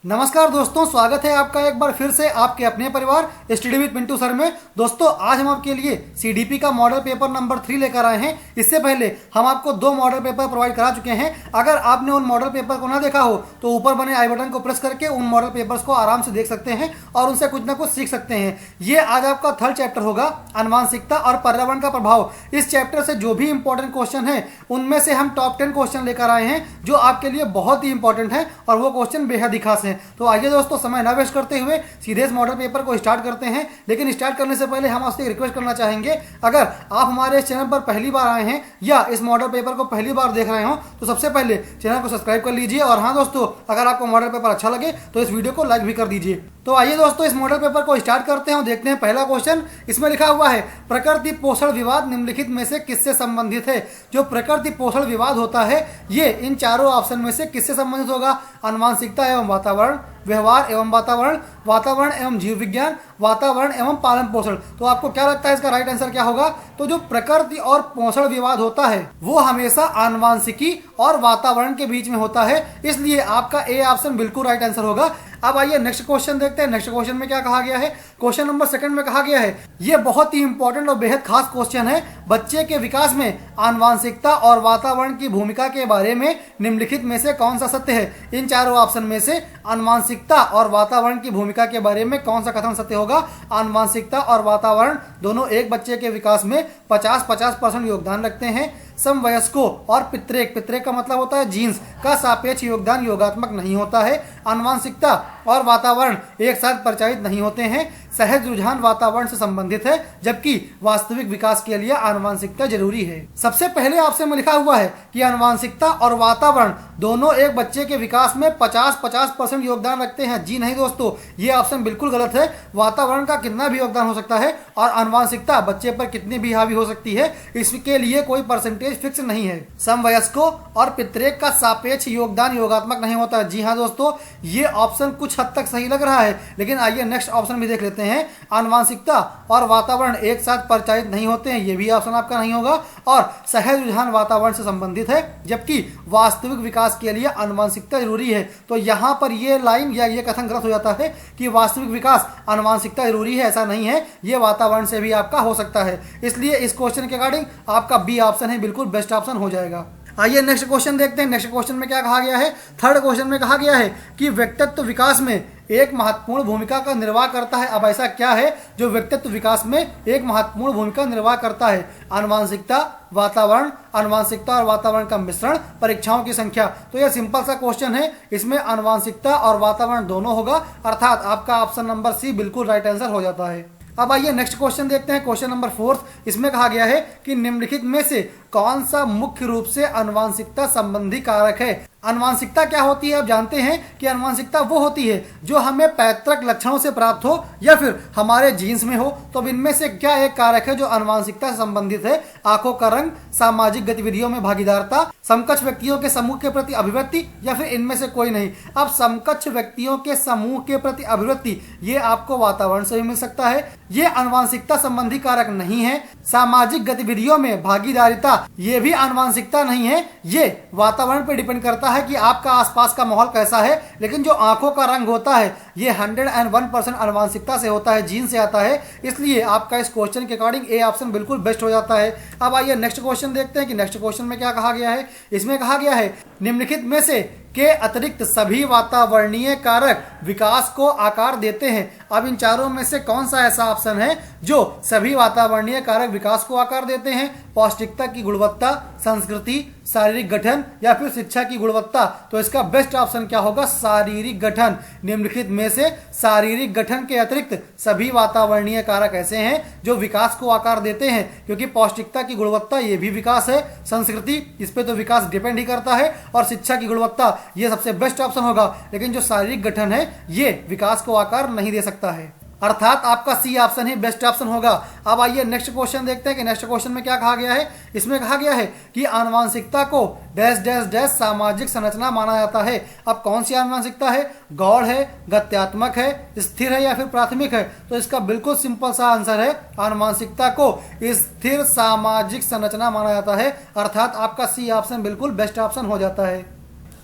नमस्कार दोस्तों, स्वागत है आपका एक बार फिर से आपके अपने परिवार स्टडी विद पिंटू सर में। दोस्तों, आज हम आपके लिए सीडीपी का मॉडल पेपर नंबर 3 लेकर आए हैं। इससे पहले हम आपको 2 मॉडल पेपर प्रोवाइड करा चुके हैं। अगर आपने उन मॉडल पेपर को ना देखा हो तो ऊपर बने आई बटन को प्रेस करके उन मॉडल पेपर्स को आराम से देख सकते हैं और उनसे कुछ ना कुछ सीख सकते हैं। ये आज आपका 3rd चैप्टर होगा, आनुवांशिकता और पर्यावरण का प्रभाव। इस चैप्टर से जो भी इंपॉर्टेंट क्वेश्चन है उनमें से हम टॉप 10 क्वेश्चन लेकर आए हैं जो आपके लिए बहुत ही इंपॉर्टेंट है और वो क्वेश्चन बेहद ही खास है। तो आइए दोस्तों, समय ना वेस्ट करते हुए सीधे इस मॉडल पेपर को स्टार्ट करते हैं। लेकिन स्टार्ट करने से पहले हम आपसे रिक्वेस्ट करना चाहेंगे, अगर आप हमारे इस चैनल पर पहली बार आए हैं या इस मॉडल पेपर को पहली बार देख रहे हो तो सबसे पहले चैनल को सब्सक्राइब कर लीजिए। और हाँ दोस्तों, अगर आपको मॉडल पेपर अच्छा लगे तो इस वीडियो को लाइक भी कर दीजिए। तो आइए दोस्तों, इस मॉडल पेपर को स्टार्ट करते हैं और देखते हैं पहला क्वेश्चन। इसमें लिखा हुआ है, प्रकृति पोषण विवाद निम्नलिखित में से किससे संबंधित है। जो प्रकृति पोषण विवाद होता है ये इन चारों ऑप्शन में से किससे संबंधित होगा। आनुवांशिकता एवं वातावरण, व्यवहार एवं वातावरण, वातावरण एवं जीव विज्ञान, वातावरण एवं पालन पोषण। तो आपको क्या लगता है इसका राइट आंसर क्या होगा। तो जो प्रकृति और पोषण विवाद होता है वो हमेशा आनुवांशिकी और वातावरण के बीच में होता है, इसलिए आपका ए ऑप्शन बिल्कुल राइट आंसर होगा। अब आइए नेक्स्ट क्वेश्चन देखते हैं। नेक्स्ट क्वेश्चन में क्या कहा गया है। क्वेश्चन नंबर 2 में कहा गया है, ये बहुत ही इंपॉर्टेंट और बेहद खास क्वेश्चन है। बच्चे के विकास में आनुवांशिकता और वातावरण की भूमिका के बारे में निम्नलिखित में से कौन सा सत्य है। इन चारों ऑप्शन में से आनुवांशिकता और वातावरण की भूमिका के बारे में कौन सा कथन सत्य होगा। आनुवांशिकता और वातावरण दोनों एक बच्चे के विकास में 50-50% योगदान रखते हैं। समवयस्कों और पितृक का मतलब होता है जीन्स का सापेक्ष योगदान योगात्मक नहीं होता है। आनुवांशिकता और वातावरण एक साथ परिचालित नहीं होते हैं। सहज रुझान वातावरण से संबंधित है, जबकि वास्तविक विकास के लिए आनुवांशिकता जरूरी है। सबसे पहले ऑप्शन में लिखा हुआ है कि आनुवांशिकता और वातावरण दोनों एक बच्चे के विकास में 50-50% योगदान रखते हैं। जी नहीं दोस्तों, ये ऑप्शन बिल्कुल गलत है। वातावरण का कितना भी योगदान हो सकता है और आनुवांशिकता बच्चे पर कितनी भी हावी हो सकती है, इसके लिए कोई परसेंटेज फिक्स नहीं है। समवयस्कों और पितृक का सापेक्ष योगदान योगात्मक नहीं होता। जी हाँ दोस्तों, ये ऑप्शन कुछ हद तक सही लग रहा है, लेकिन आइए नेक्स्ट ऑप्शन भी देख लेते हैं। आनुवांशिकता और वातावरण एक साथ परिचालित नहीं होते हैं, ये भी ऑप्शन आपका नहीं होगा। और सहज रुझान वातावरण से संबंधित है, जबकि वास्तविक विकास के लिए आनुवांशिकता जरूरी है। तो यहाँ पर ये लाइन या ये कथन गलत हो जाता है कि वास्तविक विकास आनुवांशिकता जरूरी है, ऐसा नहीं है। ये वातावरण से भी आपका हो सकता है, इसलिए इस क्वेश्चन के अकॉर्डिंग आपका बी ऑप्शन है बिल्कुल बेस्ट ऑप्शन हो जाएगा। आइए नेक्स्ट क्वेश्चन देखते हैं। नेक्स्ट क्वेश्चन में क्या कहा गया है। 3rd क्वेश्चन में कहा गया है कि व्यक्तित्व विकास में एक महत्वपूर्ण भूमिका का निर्वाह करता है। अब ऐसा क्या है जो व्यक्तित्व विकास में एक महत्वपूर्ण भूमिका निर्वाह करता है। आनुवांशिकता, वातावरण, आनुवांशिकता और वातावरण का मिश्रण, परीक्षाओं की संख्या। तो यह सिंपल सा क्वेश्चन है, इसमें आनुवांशिकता और वातावरण दोनों होगा, अर्थात आपका ऑप्शन नंबर सी बिल्कुल राइट आंसर हो जाता है। अब आइए नेक्स्ट क्वेश्चन देखते हैं। क्वेश्चन नंबर 4 इसमें कहा गया है कि निम्नलिखित में से कौन सा मुख्य रूप से आनुवांशिकता संबंधी कारक है। आनुवांशिकता क्या होती है। आप जानते हैं कि आनुवांशिकता वो होती है जो हमें पैतृक लक्षणों से प्राप्त हो या फिर हमारे जीन्स में हो। तो अब इनमें से क्या एक कारक है जो आनुवांशिकता से संबंधित है। आंखों का रंग, सामाजिक गतिविधियों में भागीदारता, समकक्ष व्यक्तियों के समूह के प्रति अभिव्यक्ति या फिर इनमें से कोई नहीं। अब समकक्ष व्यक्तियों के समूह के प्रति अभिव्यक्ति ये आपको वातावरण से भी मिल सकता है, ये आनुवांशिकता संबंधी कारक नहीं है। सामाजिक गतिविधियों में भागीदारिता ये भी आनुवांशिकता नहीं है, ये वातावरण पर डिपेंड करता है कि आपका आसपास का माहौल कैसा है। लेकिन जो आंखों का रंग होता है ये 101% आनुवांशिकता से होता है, जीन से आता है, इसलिए आपका इस क्वेश्चन के अकॉर्डिंग ए ऑप्शन बिल्कुल बेस्ट हो जाता है। अब आइए नेक्स्ट क्वेश्चन देखते हैं कि नेक्स्ट क्वेश्चन में क्या कहा गया है। इसमें कहा गया है, निम्नलिखित में से के अतिरिक्त सभी वातावरणीय कारक विकास को आकार देते हैं। अब इन चारों में से कौन सा ऐसा ऑप्शन है जो सभी वातावरणीय कारक विकास को आकार देते हैं। पौष्टिकता की गुणवत्ता, संस्कृति, शारीरिक गठन या फिर शिक्षा की गुणवत्ता। तो इसका बेस्ट ऑप्शन क्या होगा, शारीरिक गठन। निम्नलिखित में से शारीरिक गठन के अतिरिक्त सभी वातावरणीय कारक ऐसे हैं जो विकास को आकार देते हैं, क्योंकि पौष्टिकता की गुणवत्ता ये भी विकास है, संस्कृति इस पे तो विकास डिपेंड ही करता है, और शिक्षा की गुणवत्ता ये सबसे बेस्ट ऑप्शन होगा। लेकिन जो शारीरिक गठन है ये विकास को आकार नहीं दे सकता है, अर्थात आपका सी ऑप्शन ही बेस्ट ऑप्शन होगा। अब आइए नेक्स्ट क्वेश्चन देखते हैं कि नेक्स्ट क्वेश्चन में क्या कहा गया है। इसमें कहा गया है कि आनुवांशिकता को डैश डैश डैश सामाजिक संरचना माना जाता है। अब कौन सी आनुवांशिकता है, गौड़ है, गत्यात्मक है, स्थिर है या फिर प्राथमिक है। तो इसका बिल्कुल सिंपल सा आंसर है, आनुवांशिकता को स्थिर सामाजिक संरचना माना जाता है, अर्थात आपका सी ऑप्शन बिल्कुल बेस्ट ऑप्शन हो जाता है।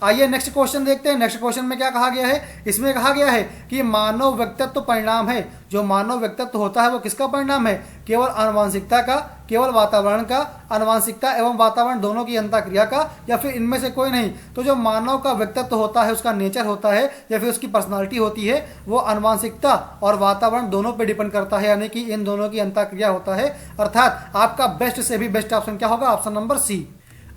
आइए नेक्स्ट क्वेश्चन देखते हैं। नेक्स्ट क्वेश्चन में क्या कहा गया है, इसमें कहा गया है कि मानव व्यक्तित्व परिणाम है। जो मानव व्यक्तित्व होता है वो किसका परिणाम है, केवल आनुवंशिकता का, केवल वातावरण का, आनुवंशिकता एवं वातावरण दोनों की अंतःक्रिया का, या फिर इनमें से कोई नहीं। तो जो मानव का व्यक्तित्व होता है, उसका नेचर होता है या फिर उसकी पर्सनालिटी होती है, वो आनुवंशिकता और वातावरण दोनों पे डिपेंड करता है, यानी कि इन दोनों की अंतःक्रिया होता है। अर्थात आपका बेस्ट से भी बेस्ट ऑप्शन क्या होगा, ऑप्शन नंबर सी।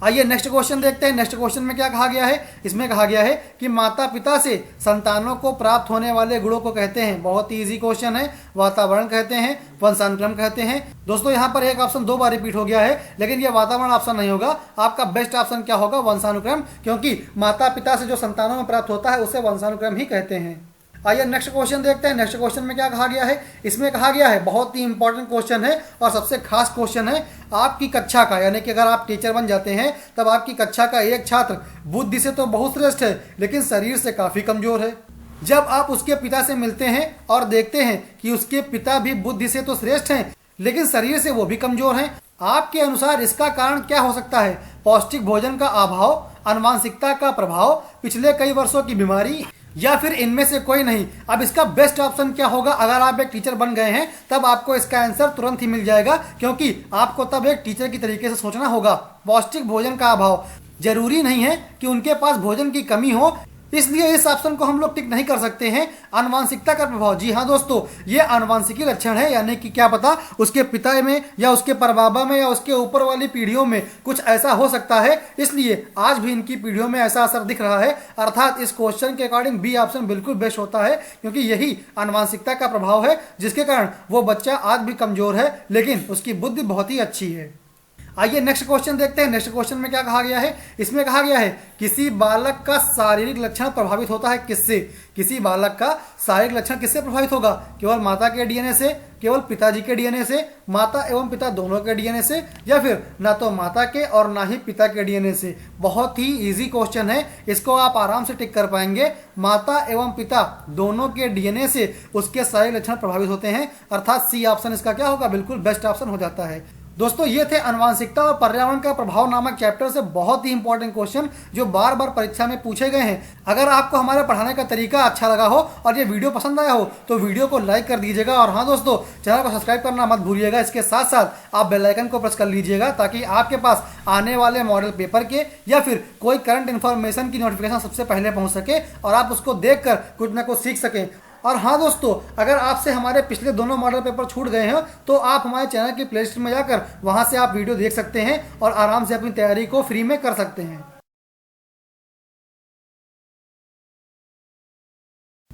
आइए नेक्स्ट क्वेश्चन देखते हैं। नेक्स्ट क्वेश्चन में क्या कहा गया है, इसमें कहा गया है कि माता पिता से संतानों को प्राप्त होने वाले गुणों को कहते हैं। बहुत ही इजी क्वेश्चन है। वातावरण कहते हैं, वंशानुक्रम कहते हैं। दोस्तों यहाँ पर एक ऑप्शन 2 बार रिपीट हो गया है, लेकिन यह वातावरण ऑप्शन नहीं होगा। आपका बेस्ट ऑप्शन क्या होगा, वंशानुक्रम, क्योंकि माता पिता से जो संतानों में प्राप्त होता है उसे वंशानुक्रम ही कहते हैं। आइए नेक्स्ट क्वेश्चन देखते हैं। नेक्स्ट क्वेश्चन में क्या कहा गया है, इसमें कहा गया है, बहुत ही इंपॉर्टेंट क्वेश्चन है और सबसे खास क्वेश्चन है आपकी कक्षा का, यानी कि अगर आप टीचर बन जाते हैं तब आपकी कक्षा का एक छात्र बुद्धि से तो बहुत श्रेष्ठ है लेकिन शरीर से काफी कमजोर है। जब आप उसके पिता से मिलते हैं और देखते हैं कि उसके पिता भी बुद्धि से तो श्रेष्ठ हैं लेकिन शरीर से वो भी कमजोर हैं, आपके अनुसार इसका कारण क्या हो सकता है? पौष्टिक भोजन का अभाव, आनुवंशिकता का प्रभाव, पिछले कई वर्षों की बीमारी, या फिर इनमें से कोई नहीं। अब इसका बेस्ट ऑप्शन क्या होगा? अगर आप एक टीचर बन गए हैं तब आपको इसका आंसर तुरंत ही मिल जाएगा, क्योंकि आपको तब एक टीचर की तरीके से सोचना होगा। पौष्टिक भोजन का अभाव, जरूरी नहीं है कि उनके पास भोजन की कमी हो, इसलिए इस ऑप्शन को हम लोग टिक नहीं कर सकते हैं। आनुवंशिकता का प्रभाव, जी हाँ दोस्तों, ये आनुवंशिकी लक्षण है, यानी कि क्या पता उसके पिता में या उसके परबाबा में या उसके ऊपर वाली पीढ़ियों में कुछ ऐसा हो सकता है, इसलिए आज भी इनकी पीढ़ियों में ऐसा असर दिख रहा है। अर्थात इस क्वेश्चन के अकॉर्डिंग बी ऑप्शन बिल्कुल बेस्ट होता है, क्योंकि यही आनुवंशिकता का प्रभाव है जिसके कारण वो बच्चा आज भी कमजोर है लेकिन उसकी बुद्धि बहुत ही अच्छी है। आइए नेक्स्ट क्वेश्चन देखते हैं। नेक्स्ट क्वेश्चन में क्या कहा गया है, इसमें कहा गया है किसी बालक का शारीरिक लक्षण प्रभावित होता है किससे? किसी बालक का शारीरिक लक्षण किससे प्रभावित होगा? केवल माता के डीएनए से, केवल पिताजी के डीएनए से, माता एवं पिता दोनों के डीएनए से, या फिर ना तो माता के और ना ही पिता के डीएनए से? बहुत ही इजी क्वेश्चन है, इसको आप आराम से टिक कर पाएंगे। माता एवं पिता दोनों के डीएनए से उसके शारीरिक लक्षण प्रभावित होते हैं, अर्थात सी ऑप्शन इसका क्या होगा, बिल्कुल बेस्ट ऑप्शन हो जाता है। दोस्तों ये थे आनुवंशिकता और पर्यावरण का प्रभाव नामक चैप्टर से बहुत ही इंपॉर्टेंट क्वेश्चन जो बार बार परीक्षा में पूछे गए हैं। अगर आपको हमारे पढ़ाने का तरीका अच्छा लगा हो और ये वीडियो पसंद आया हो तो वीडियो को लाइक कर दीजिएगा, और हाँ दोस्तों, चैनल को सब्सक्राइब करना मत भूलिएगा। इसके साथ साथ आप बेल आइकन को प्रेस कर लीजिएगा ताकि आपके पास आने वाले मॉडल पेपर के या फिर कोई करंट इन्फॉर्मेशन की नोटिफिकेशन सबसे पहले पहुंच सके और आप उसको देखकर कुछ ना कुछ सीख सकें। और हाँ दोस्तों, अगर आपसे हमारे पिछले दोनों मॉडल पेपर छूट गए हैं तो आप हमारे चैनल की प्लेलिस्ट में जाकर वहां से आप वीडियो देख सकते हैं और आराम से अपनी तैयारी को फ्री में कर सकते हैं।